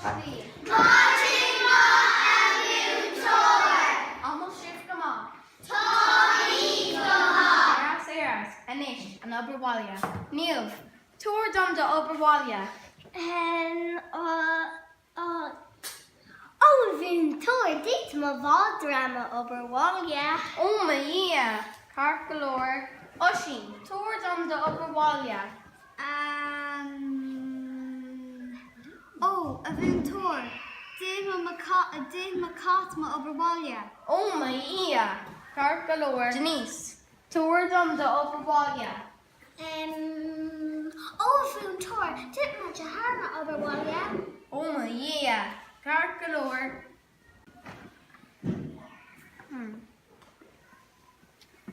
Paddy. Mátima Aviator. Almost shift them off. Tony Gama. Eras Eras. Anish and Oberwalia. Neil. Tour dom de Oberwalia. Vin tour dit ma valdrama Oberwalia. Oh my yeah. Carp galore. Oshin. Tour dom de Oberwalia. A vin tour. Did Macatma Oberwalia. Oh my yeah. Carp galore. Denise. Tour dom de Oberwalia. Vin tour. Did ma Jaharna Oberwalia. Oh my yeah. Carp galore.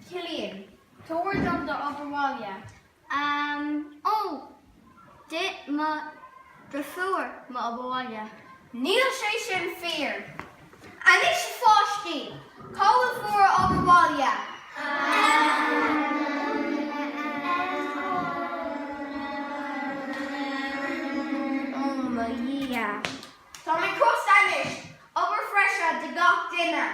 Killian. Tour dom de Oberwalia. Dit ma Befoor ma Oberwalia. Neil Station Fear. Anish Foshki. Call for Oberwalia. Oh my yeah. Tommy Cross Anish. Overfresher de Gok dinner.